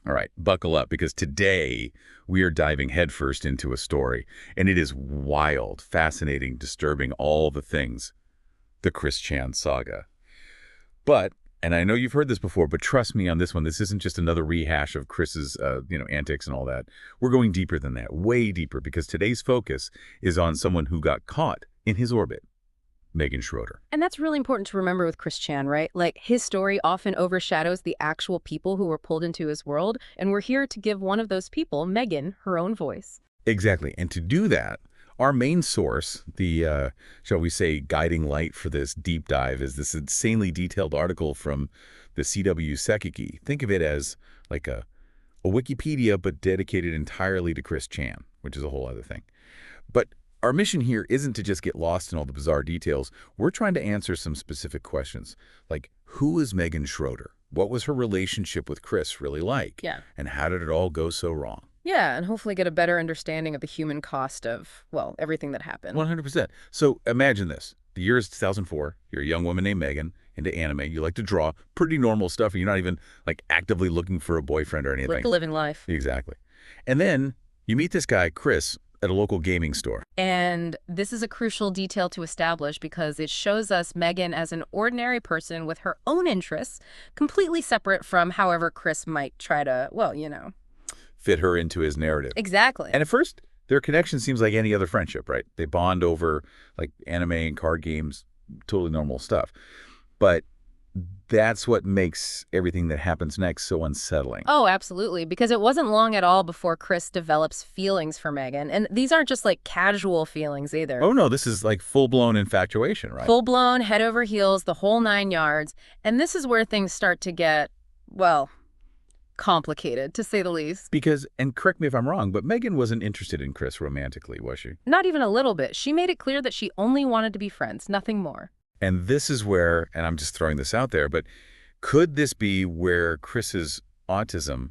All right, buckle up, because today we are diving headfirst into a story, and it is wild, fascinating, disturbing, all the things. The Chris Chan saga. But, and I know you've heard this before, but trust me on this one, this isn't just another rehash of Chris's, antics and all that. We're going deeper than that, way deeper, because today's focus is on someone who got caught in his orbit. Megan Schroeder. And that's really important to remember with Chris Chan, right? Like, his story often overshadows the actual people who were pulled into his world, and we're here to give one of those people, Megan, her own voice. Exactly. And to do that, our main source, the, shall we say, guiding light for this deep dive, is this insanely detailed article from the CWCki. Think of it as like a Wikipedia, but dedicated entirely to Chris Chan, which is a whole other thing. But our mission here isn't to just get lost in all the bizarre details. We're trying to answer some specific questions, like who is Megan Schroeder? What was her relationship with Chris really like? Yeah. And how did it all go so wrong? Yeah, and hopefully get a better understanding of the human cost of, well, everything that happened. 100%. So imagine this. The year is 2004. You're a young woman named Megan, into anime. You like to draw. Pretty normal stuff. And you're not even like actively looking for a boyfriend or anything. Like living life. Exactly. And then you meet this guy, Chris, at a local gaming store. And this is a crucial detail to establish because it shows us Megan as an ordinary person with her own interests, completely separate from however Chris might try to, well, Fit her into his narrative. Exactly. And at first, their connection seems like any other friendship, right? They bond over like anime and card games, totally normal stuff. But that's what makes everything that happens next so unsettling. Oh, absolutely. Because it wasn't long at all before Chris develops feelings for Megan. And these aren't just like casual feelings either. Oh, no, this is like full-blown infatuation, right? Full-blown, head over heels, the whole 9 yards. And this is where things start to get, well, complicated, to say the least. Because, and correct me if I'm wrong, but Megan wasn't interested in Chris romantically, was she? Not even a little bit. She made it clear that she only wanted to be friends, nothing more. And this is where, and I'm just throwing this out there, but could this be where Chris's autism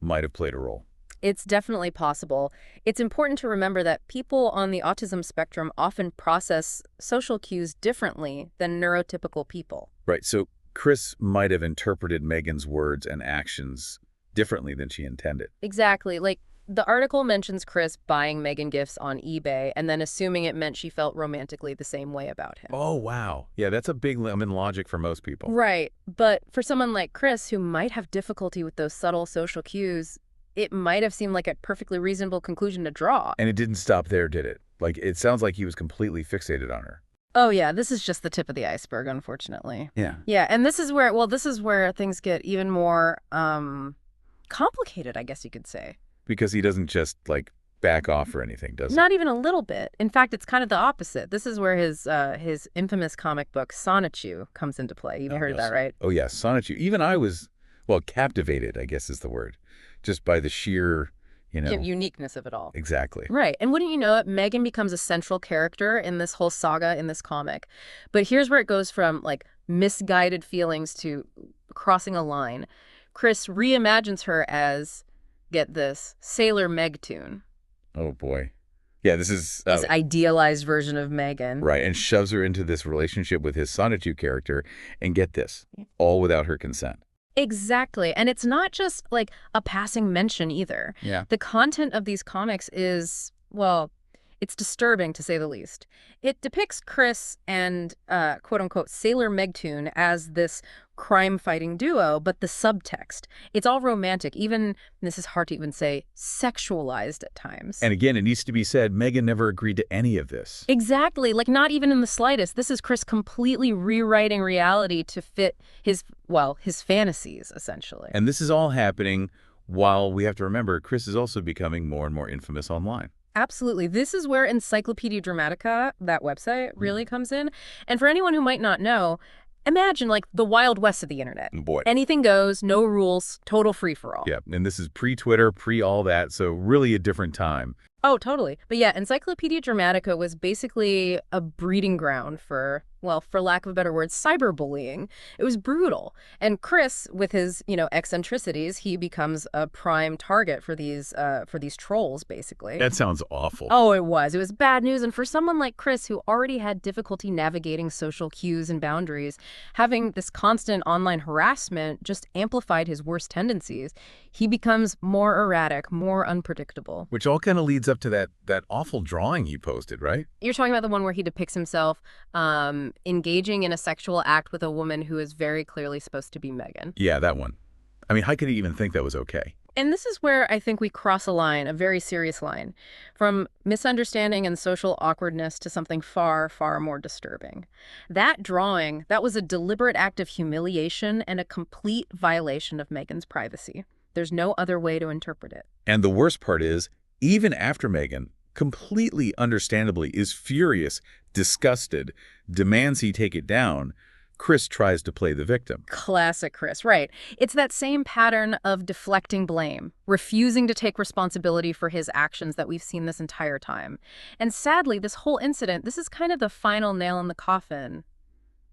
might have played a role? It's definitely possible. It's important to remember that people on the autism spectrum often process social cues differently than neurotypical people. Right, so Chris might have interpreted Megan's words and actions differently than she intended. Exactly. Like, the article mentions Chris buying Megan gifts on eBay and then assuming it meant she felt romantically the same way about him. Oh, wow. Yeah, that's a big logic for most people. Right. But for someone like Chris, who might have difficulty with those subtle social cues, it might have seemed like a perfectly reasonable conclusion to draw. And it didn't stop there, did it? Like, it sounds like he was completely fixated on her. Oh, yeah, this is just the tip of the iceberg, unfortunately. Yeah. Yeah, and this is where things get even more complicated, I guess you could say. Because he doesn't just, like, back off or anything, does he? Not even a little bit. In fact, it's kind of the opposite. This is where his infamous comic book, Sonichu, comes into play. You've heard of that, right? Oh, yeah, Sonichu. Even I was, well, captivated, I guess is the word, just by the sheer, uniqueness of it all. Exactly. Right. And wouldn't you know it, Megan becomes a central character in this whole saga, in this comic. But here's where it goes from, like, misguided feelings to crossing a line. Chris reimagines her as, get this, Sailor Megtoon. Oh, boy. Yeah, this is... this idealized version of Megan. Right, and shoves her into this relationship with his Sonichu character, and get this, all without her consent. Exactly. And it's not just like a passing mention either. Yeah. The content of these comics is, well, it's disturbing to say the least. It depicts Chris and quote-unquote Sailor Megtoon as this crime-fighting duo, but the subtext, it's all romantic, even, this is hard to even say, sexualized at times. And again, it needs to be said, Megan never agreed to any of this. Exactly, like not even in the slightest. This is Chris completely rewriting reality to fit his fantasies, essentially. And this is all happening while we have to remember Chris is also becoming more and more infamous online. Absolutely. This is where Encyclopedia Dramatica, that website, really comes in. And for anyone who might not know, imagine like the Wild West of the internet. Boy. Anything goes, no rules, total free-for-all. Yeah, and this is pre-Twitter, pre-all that, so really a different time. Oh, totally. But yeah, Encyclopedia Dramatica was basically a breeding ground for, well, for lack of a better word, cyberbullying. It was brutal. And Chris, with his, eccentricities, he becomes a prime target for these trolls, basically. That sounds awful. Oh, it was. It was bad news. And for someone like Chris, who already had difficulty navigating social cues and boundaries, having this constant online harassment just amplified his worst tendencies. He becomes more erratic, more unpredictable. Which all kind of leads up to that awful drawing he posted, right? You're talking about the one where he depicts himself engaging in a sexual act with a woman who is very clearly supposed to be Megan. Yeah, that one. I mean, how could he even think that was okay? And this is where I think we cross a line, a very serious line, from misunderstanding and social awkwardness to something far, far more disturbing. That drawing, that was a deliberate act of humiliation and a complete violation of Megan's privacy. There's no other way to interpret it. And the worst part is, even after Megan, completely understandably, is furious, disgusted, demands he take it down, Chris tries to play the victim. Classic Chris, right. It's that same pattern of deflecting blame, refusing to take responsibility for his actions that we've seen this entire time. And sadly, this whole incident, this is kind of the final nail in the coffin,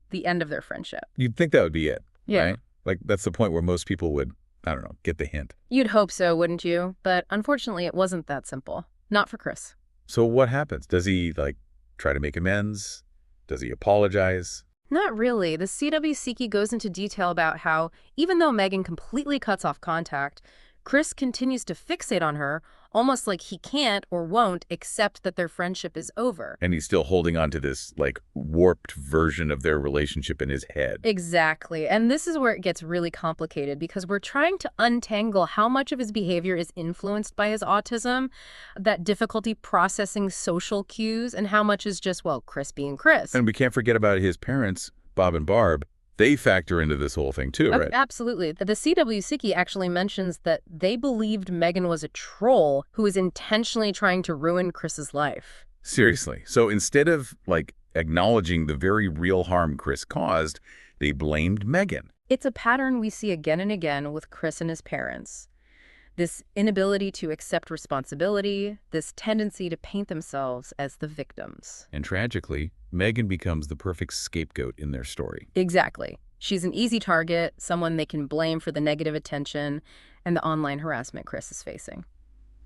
the end of their friendship. You'd think that would be it, Yeah. right? Like, that's the point where most people would, I don't know, get the hint. You'd hope so, wouldn't you? But unfortunately, it wasn't that simple. Not for Chris. So what happens? Does he, like, try to make amends? Does he apologize? Not really. The CWCki goes into detail about how, even though Megan completely cuts off contact, Chris continues to fixate on her, almost like he can't or won't accept that their friendship is over. And he's still holding on to this, like, warped version of their relationship in his head. Exactly. And this is where it gets really complicated because we're trying to untangle how much of his behavior is influenced by his autism, that difficulty processing social cues, and how much is just, well, Chris being Chris. And we can't forget about his parents, Bob and Barb. They factor into this whole thing too, right? Absolutely. The CWCki actually mentions that they believed Megan was a troll who was intentionally trying to ruin Chris's life. Seriously. So instead of, like, acknowledging the very real harm Chris caused, they blamed Megan. It's a pattern we see again and again with Chris and his parents. This inability to accept responsibility, this tendency to paint themselves as the victims. And tragically, Megan becomes the perfect scapegoat in their story. Exactly. She's an easy target, someone they can blame for the negative attention and the online harassment Chris is facing.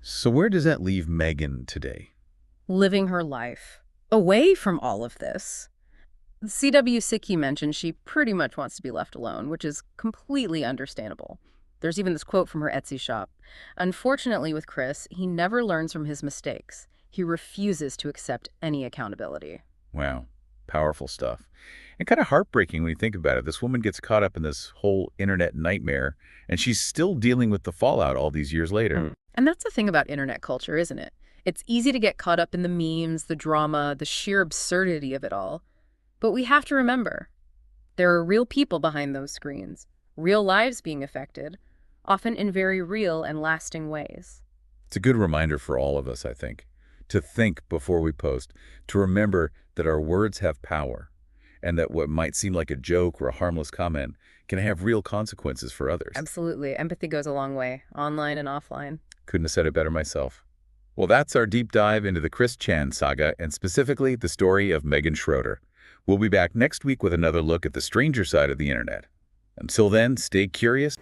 So where does that leave Megan today? Living her life away from all of this. The CWCki mentioned she pretty much wants to be left alone, which is completely understandable. There's even this quote from her Etsy shop. Unfortunately with Chris, he never learns from his mistakes. He refuses to accept any accountability. Wow. Powerful stuff. And kind of heartbreaking when you think about it. This woman gets caught up in this whole internet nightmare, and she's still dealing with the fallout all these years later. And that's the thing about internet culture, isn't it? It's easy to get caught up in the memes, the drama, the sheer absurdity of it all. But we have to remember, there are real people behind those screens, real lives being affected, often in very real and lasting ways. It's a good reminder for all of us, I think, to think before we post, to remember that our words have power, and that what might seem like a joke or a harmless comment can have real consequences for others. Absolutely. Empathy goes a long way, online and offline. Couldn't have said it better myself. Well, that's our deep dive into the Chris Chan saga, and specifically the story of Megan Schroeder. We'll be back next week with another look at the stranger side of the internet. Until then, stay curious.